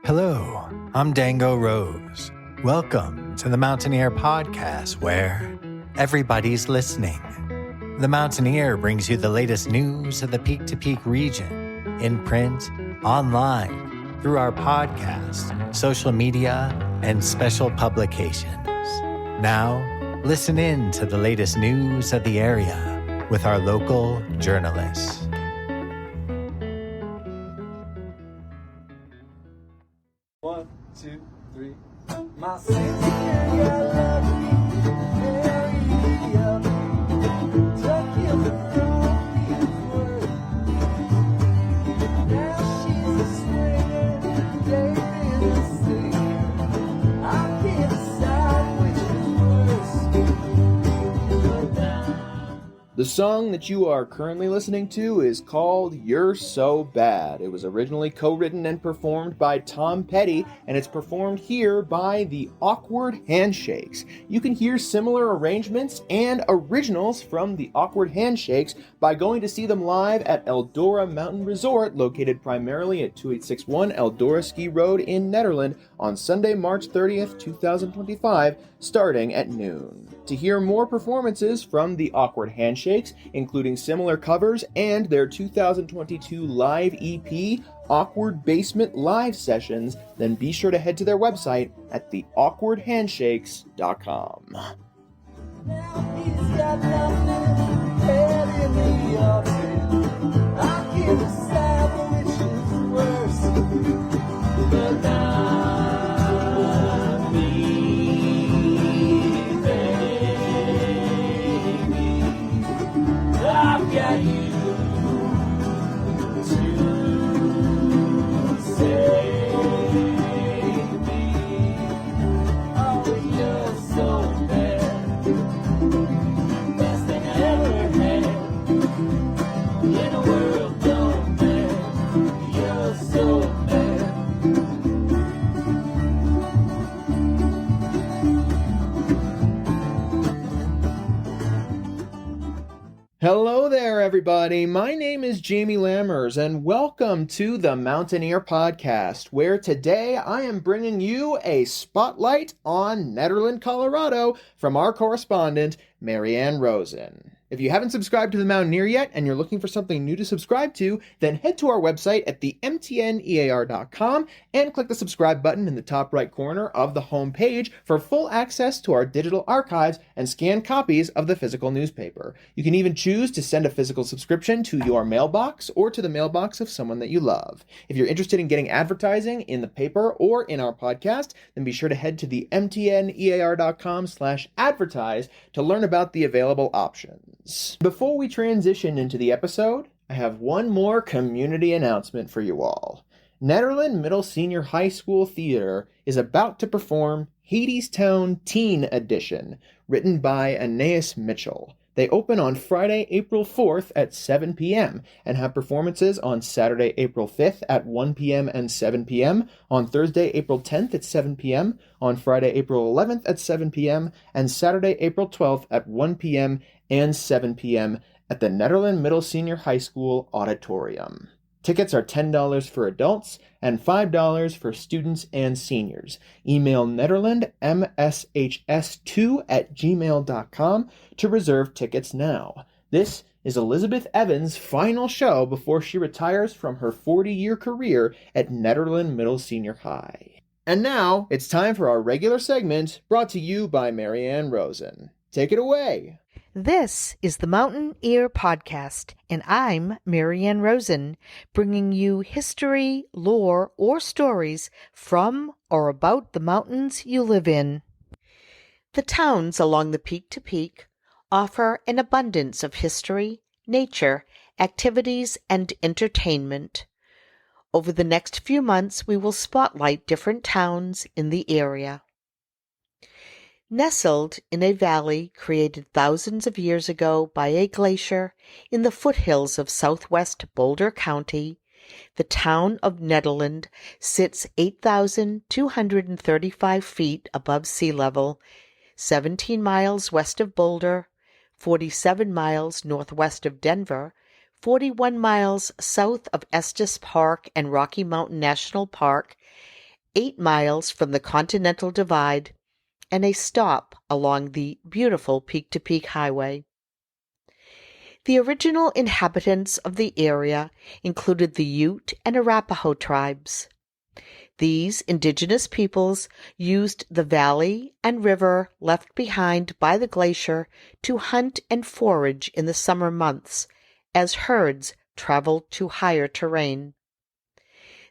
Hello, I'm Dango Rose. Welcome to the Mountaineer Podcast, where everybody's listening. The Mountaineer brings you the latest news of the Peak-to-Peak region, in print, online, through our podcast, social media, and special publications. Now, listen in to the latest news of the area with our local journalists. One, two, three. My city, I love you. Carry up. Tuck you around these words. Now she's a swinger, dating a singer. I can't decide which is worse. The song that you are currently listening to is called You're So Bad. It was originally co-written and performed by Tom Petty, and it's performed here by the Awkward Handshakes. You can hear similar arrangements and originals from the Awkward Handshakes by going to see them live at Eldora Mountain Resort, located primarily at 2861 Eldora Ski Road in Nederland, on Sunday, March 30th, 2025, starting at noon. To hear more performances from the Awkward Handshakes, including similar covers and their 2022 live EP, Awkward Basement Live Sessions, then be sure to head to their website at theawkwardhandshakes.com. Now he's got nothing, head in the oven. I can't decide which is worse. But not me, baby. I've got you to save me. Oh, you're so bad. Best thing I ever had in a world gone mad. You're so bad. Hello there, everybody. My name is Jamie Lammers, and welcome to the Mountaineer Podcast, where today I am bringing you a spotlight on Nederland, Colorado, from our correspondent, Maryann Rosen. If you haven't subscribed to the Mountaineer yet and you're looking for something new to subscribe to, then head to our website at themtnear.com and click the subscribe button in the top right corner of the home page for full access to our digital archives and scanned copies of the physical newspaper. You can even choose to send a physical subscription to your mailbox or to the mailbox of someone that you love. If you're interested in getting advertising in the paper or in our podcast, then be sure to head to the mtnear.com/advertise to learn about the available options. Before we transition into the episode, I have one more community announcement for you all. Nederland Middle Senior High School Theater is about to perform Hadestown Teen Edition, written by Anais Mitchell. They open on Friday, April 4th at 7 p.m. and have performances on Saturday, April 5th at 1 p.m. and 7 p.m., on Thursday, April 10th at 7 p.m., on Friday, April 11th at 7 p.m., and Saturday, April 12th at 1 p.m. and 7 p.m. at the Nederland Middle Senior High School Auditorium. Tickets are $10 for adults and $5 for students and seniors. Email Nederland mshs2@gmail.com to reserve tickets now. This is Elizabeth Evans' final show before she retires from her 40-year career at Nederland Middle Senior High. And now it's time for our regular segment brought to you by Maryann Rosen. Take it away. This is the Mountaineer Podcast, and I'm Maryann Rosen, bringing you history, lore, or stories from or about the mountains you live in. The towns along the Peak-to-Peak offer an abundance of history, nature, activities, and entertainment. Over the next few months, we will spotlight different towns in the area. Nestled in a valley created thousands of years ago by a glacier in the foothills of southwest Boulder County, the town of Nederland sits 8,235 feet above sea level, 17 miles west of Boulder, 47 miles northwest of Denver, 41 miles south of Estes Park and Rocky Mountain National Park, 8 miles from the Continental Divide, and a stop along the beautiful Peak-to-Peak Highway. The original inhabitants of the area included the Ute and Arapaho tribes. These indigenous peoples used the valley and river left behind by the glacier to hunt and forage in the summer months as herds traveled to higher terrain.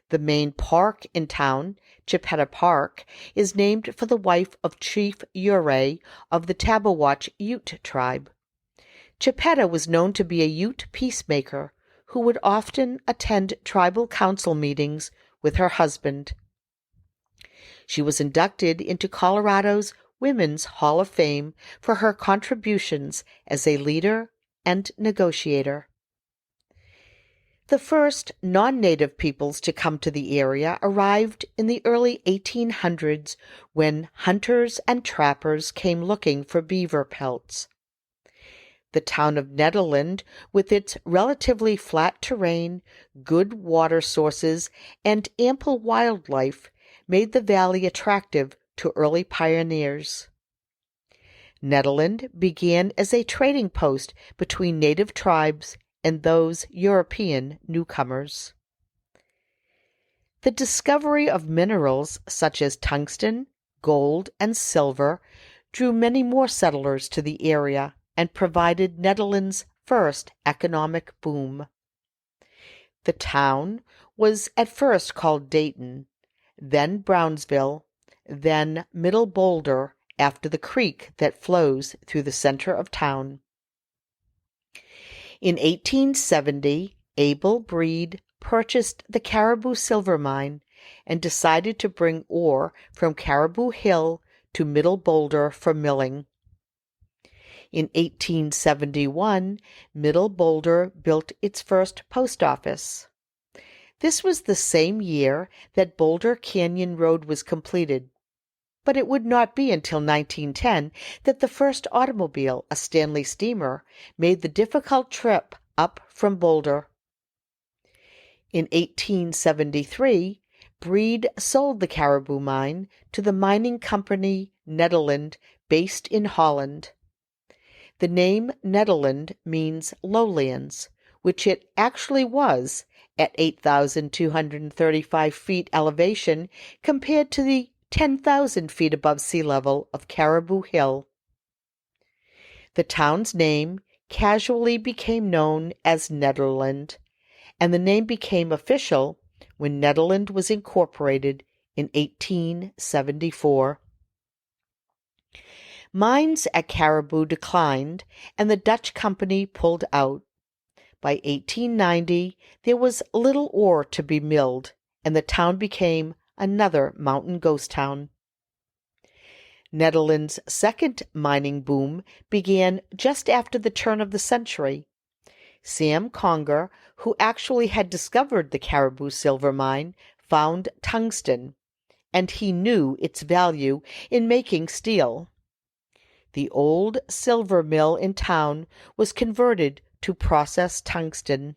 The main park in town, Chippetta Park, is named for the wife of Chief Ouray of the Tabawatch Ute tribe. Chippetta was known to be a Ute peacemaker who would often attend tribal council meetings with her husband. She was inducted into Colorado's Women's Hall of Fame for her contributions as a leader and negotiator. The first non-native peoples to come to the area arrived in the early 1800s when hunters and trappers came looking for beaver pelts. The town of Nederland, with its relatively flat terrain, good water sources, and ample wildlife, made the valley attractive to early pioneers. Nederland began as a trading post between native tribes and those European newcomers. The discovery of minerals such as tungsten, gold, and silver drew many more settlers to the area and provided Nederland's first economic boom. The town was at first called Dayton, then Brownsville, then Middle Boulder after the creek that flows through the center of town. In 1870, Abel Breed purchased the Caribou Silver Mine and decided to bring ore from Caribou Hill to Middle Boulder for milling. In 1871, Middle Boulder built its first post office. This was the same year that Boulder Canyon Road was completed, but it would not be until 1910 that the first automobile, a Stanley steamer, made the difficult trip up from Boulder. In 1873, Breed sold the Caribou Mine to the mining company Nederland, based in Holland. The name Nederland means lowlands, which it actually was at 8,235 feet elevation compared to the 10,000 feet above sea level of Caribou Hill. The town's name casually became known as Nederland, and the name became official when Nederland was incorporated in 1874. Mines at Caribou declined, and the Dutch company pulled out. By 1890, there was little ore to be milled, and the town became another mountain ghost town. Nederland's second mining boom began just after the turn of the century. Sam Conger, who actually had discovered the Caribou Silver Mine, found tungsten, and he knew its value in making steel. The old silver mill in town was converted to process tungsten.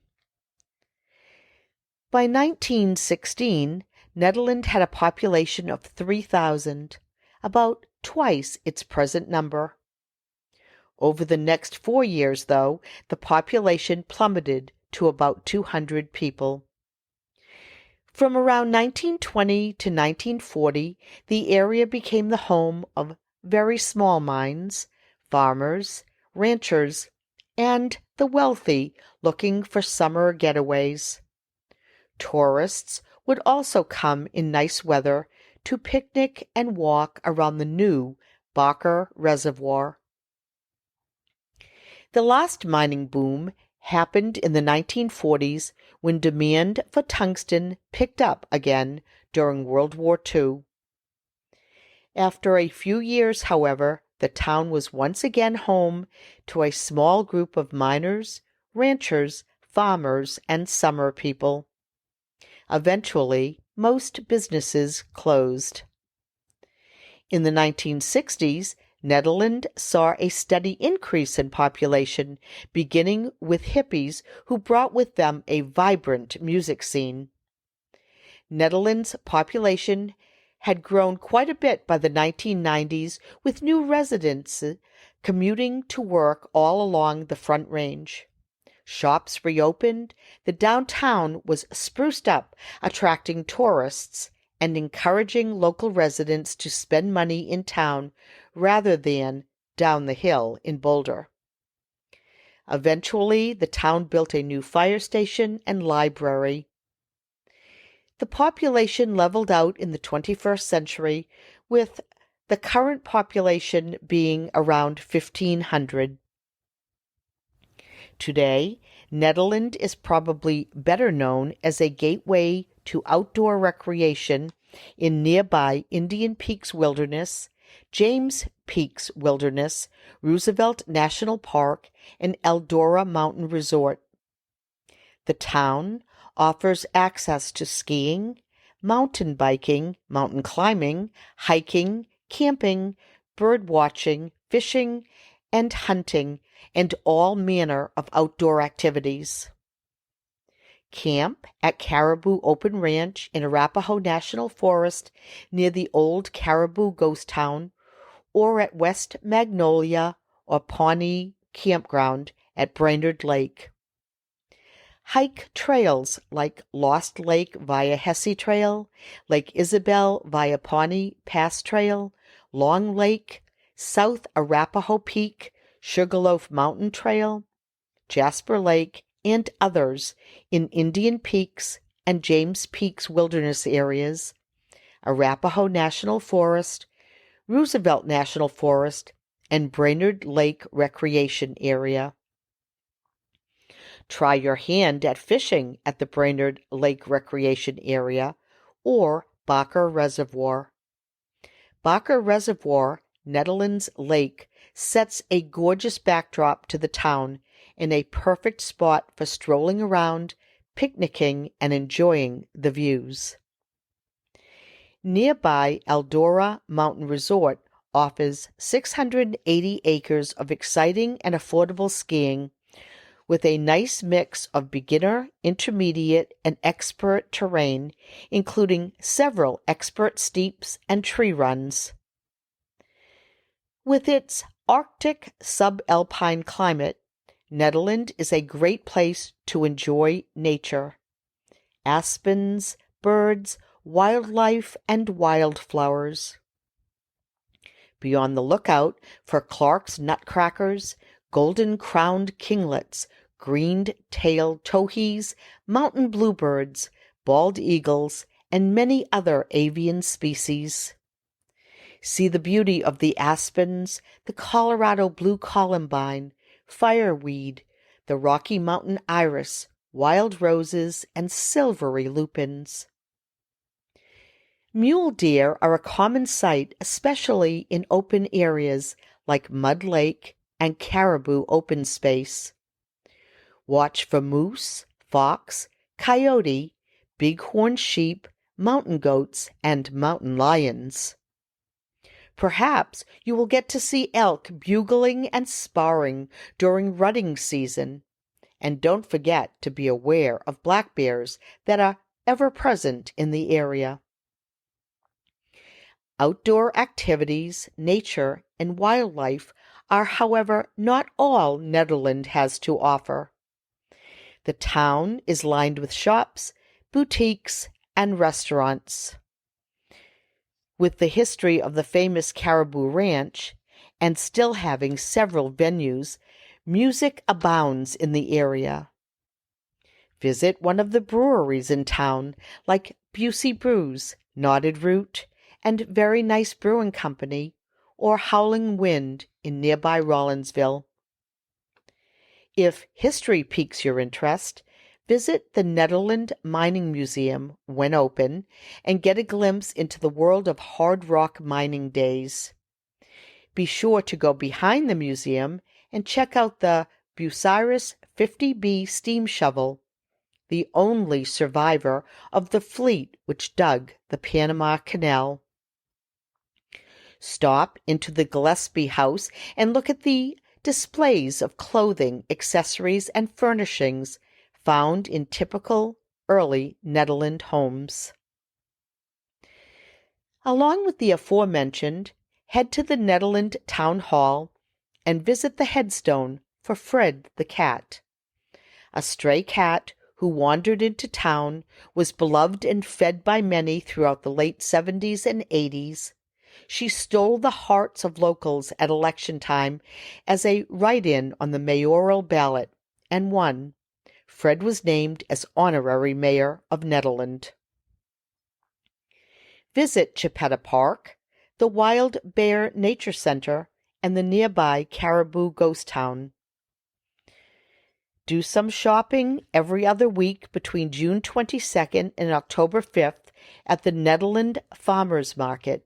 By 1916, Nederland had a population of 3,000, about twice its present number. Over the next 4 years, though, the population plummeted to about 200 people. From around 1920 to 1940, the area became the home of very small mines, farmers, ranchers, and the wealthy looking for summer getaways. Tourists would also come in nice weather to picnic and walk around the new Barker Reservoir. The last mining boom happened in the 1940s when demand for tungsten picked up again during World War II. After a few years, however, the town was once again home to a small group of miners, ranchers, farmers, and summer people. Eventually, most businesses closed. In the 1960s, Nederland saw a steady increase in population, beginning with hippies who brought with them a vibrant music scene. Nederland's population had grown quite a bit by the 1990s, with new residents commuting to work all along the Front Range. Shops reopened, the downtown was spruced up, attracting tourists and encouraging local residents to spend money in town rather than down the hill in Boulder. Eventually, the town built a new fire station and library. The population leveled out in the 21st century, with the current population being around 1,500. Today, Nederland is probably better known as a gateway to outdoor recreation in nearby Indian Peaks Wilderness, James Peaks Wilderness, Roosevelt National Park, and Eldora Mountain Resort. The town offers access to skiing, mountain biking, mountain climbing, hiking, camping, bird watching, fishing, and hunting, and all manner of outdoor activities. Camp at Caribou Open Ranch in Arapahoe National Forest near the old Caribou Ghost Town, or at West Magnolia or Pawnee Campground at Brainerd Lake. Hike trails like Lost Lake via Hesse Trail, Lake Isabel via Pawnee Pass Trail, Long Lake, South Arapahoe Peak, Sugarloaf Mountain Trail, Jasper Lake, and others in Indian Peaks and James Peaks Wilderness areas, Arapahoe National Forest, Roosevelt National Forest, and Brainerd Lake Recreation Area. Try your hand at fishing at the Brainerd Lake Recreation Area or Bakker Reservoir. Bakker Reservoir, Nederland's lake, sets a gorgeous backdrop to the town and a perfect spot for strolling around, picnicking, and enjoying the views. Nearby Eldora Mountain Resort offers 680 acres of exciting and affordable skiing with a nice mix of beginner, intermediate, and expert terrain, including several expert steeps and tree runs. With its Arctic subalpine climate, Nederland is a great place to enjoy nature. Aspens, birds, wildlife, and wildflowers. Be on the lookout for Clark's nutcrackers, golden-crowned kinglets, green-tailed towhees, mountain bluebirds, bald eagles, and many other avian species. See the beauty of the aspens, the Colorado blue columbine, fireweed, the Rocky Mountain iris, wild roses, and silvery lupins. Mule deer are a common sight, especially in open areas like Mud Lake and Caribou Open Space. Watch for moose, fox, coyote, bighorn sheep, mountain goats, and mountain lions. Perhaps you will get to see elk bugling and sparring during rutting season. And don't forget to be aware of black bears that are ever present in the area. Outdoor activities, nature, and wildlife are, however, not all Nederland has to offer. The town is lined with shops, boutiques, and restaurants. With the history of the famous Caribou Ranch, and still having several venues, music abounds in the area. Visit one of the breweries in town, like Busey Brews, Knotted Root, and Very Nice Brewing Company, or Howling Wind in nearby Rollinsville. If history piques your interest, visit the Nederland Mining Museum when open and get a glimpse into the world of hard rock mining days. Be sure to go behind the museum and check out the Bucyrus 50B steam shovel, the only survivor of the fleet which dug the Panama Canal. Stop into the Gillespie House and look at the displays of clothing, accessories, and furnishings found in typical early Nederland homes. Along with the aforementioned, head to the Nederland Town Hall and visit the headstone for Fred the cat. A stray cat who wandered into town, was beloved and fed by many throughout the late 70s and 80s. She stole the hearts of locals at election time as a write-in on the mayoral ballot and won. Fred was named as honorary mayor of Nederland. Visit Chipeta Park, the Wild Bear Nature Center, and the nearby Caribou Ghost Town. Do some shopping every other week between June 22nd and October 5th at the Nederland Farmers Market.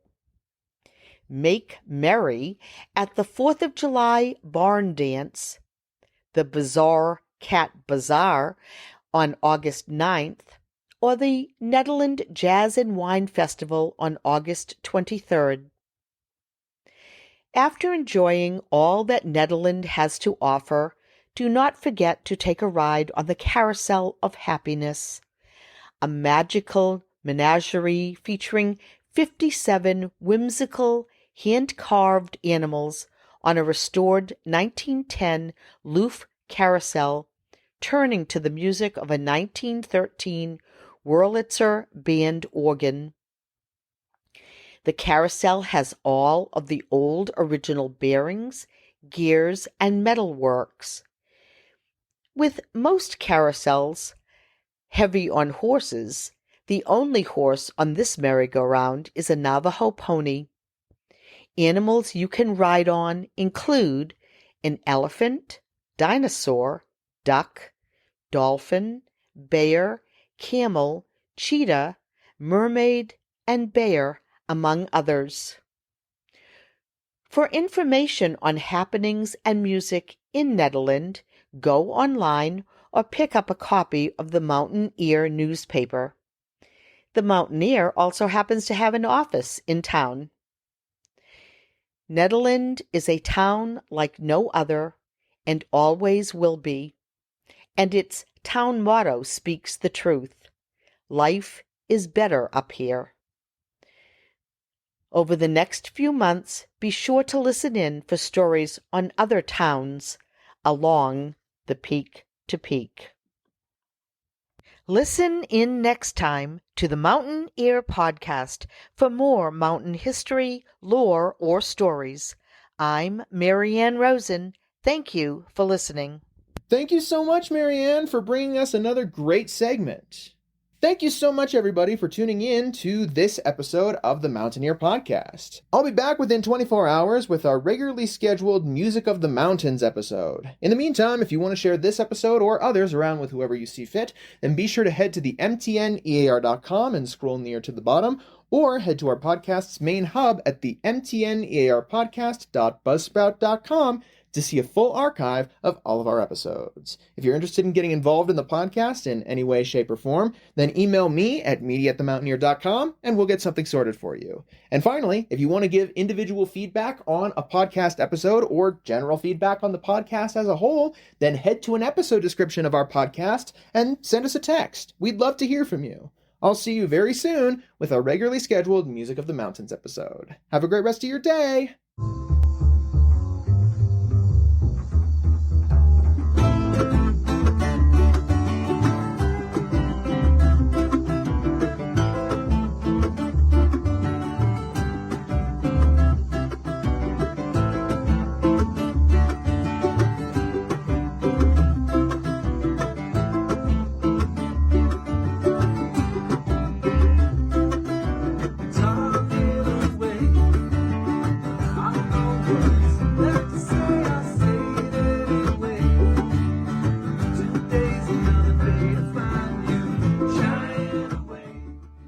Make merry at the 4th of July Barn Dance, the Bizarre Cat Bazaar on August 9th, or the Nederland Jazz and Wine Festival on August 23rd. After enjoying all that Nederland has to offer, do not forget to take a ride on the Carousel of Happiness, a magical menagerie featuring 57 whimsical, hand-carved animals on a restored 1910 Loof carousel, turning to the music of a 1913 Wurlitzer band organ. The carousel has all of the old original bearings, gears, and metalworks. With most carousels heavy on horses, the only horse on this merry-go-round is a Navajo pony. Animals you can ride on include an elephant, dinosaur, duck, dolphin, bear, camel, cheetah, mermaid, and bear, among others. For information on happenings and music in Nederland, go online or pick up a copy of the Mountaineer newspaper. The Mountaineer also happens to have an office in town. Nederland is a town like no other and always will be, and its town motto speaks the truth. Life is better up here. Over the next few months, be sure to listen in for stories on other towns along the Peak to Peak. Listen in next time to the Mountaineer podcast for more mountain history, lore, or stories. I'm Maryann Rosen. Thank you for listening. Thank you so much, Maryann, for bringing us another great segment. Thank you so much, everybody, for tuning in to this episode of the Mountaineer Podcast. I'll be back within 24 hours with our regularly scheduled Music of the Mountains episode. In the meantime, if you want to share this episode or others around with whoever you see fit, then be sure to head to the mtnear.com and scroll near to the bottom, or head to our podcast's main hub at the mtnearpodcast.buzzsprout.com to see a full archive of all of our episodes. If you're interested in getting involved in the podcast in any way, shape, or form, then email me at media@themountaineer.com and we'll get something sorted for you. And finally, if you want to give individual feedback on a podcast episode or general feedback on the podcast as a whole, then head to an episode description of our podcast and send us a text. We'd love to hear from you. I'll see you very soon with our regularly scheduled Music of the Mountains episode. Have a great rest of your day!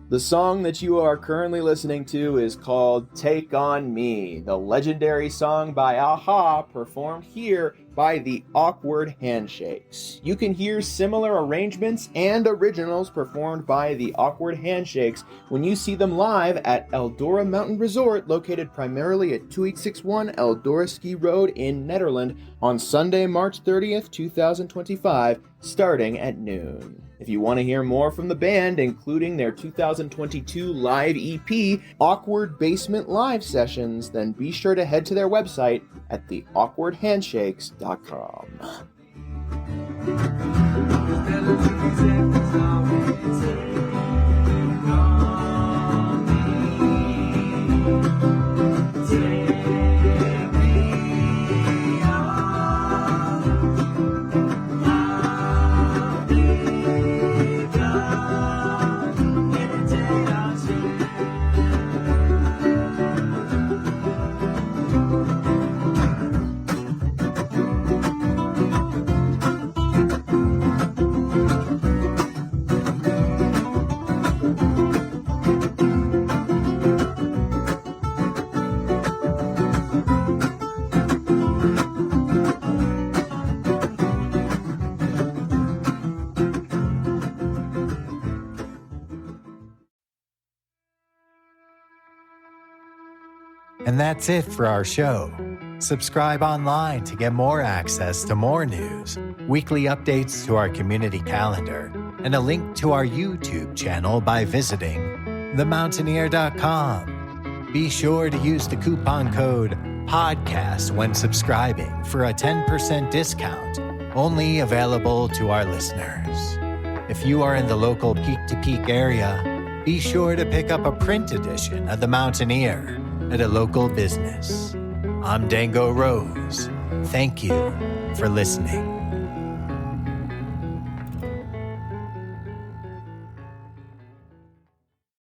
The song that you are currently listening to is called Take On Me, the legendary song by a-ha performed here by the Awkward Handshakes. You can hear similar arrangements and originals performed by the Awkward Handshakes when you see them live at Eldora Mountain Resort, located primarily at 2861 Eldora Ski Road in Nederland on Sunday, March 30th, 2025, starting at noon. If you want to hear more from the band, including their 2022 live EP, Awkward Basement Live Sessions, then be sure to head to their website at theawkwardhandshakes.com. And that's it for our show. Subscribe online to get more access to more news, weekly updates to our community calendar, and a link to our YouTube channel by visiting themountaineer.com. Be sure to use the coupon code PODCAST when subscribing for a 10% discount, only available to our listeners. If you are in the local Peak to Peak area, be sure to pick up a print edition of The Mountaineer at a local business. I'm Dango Rose. Thank you for listening.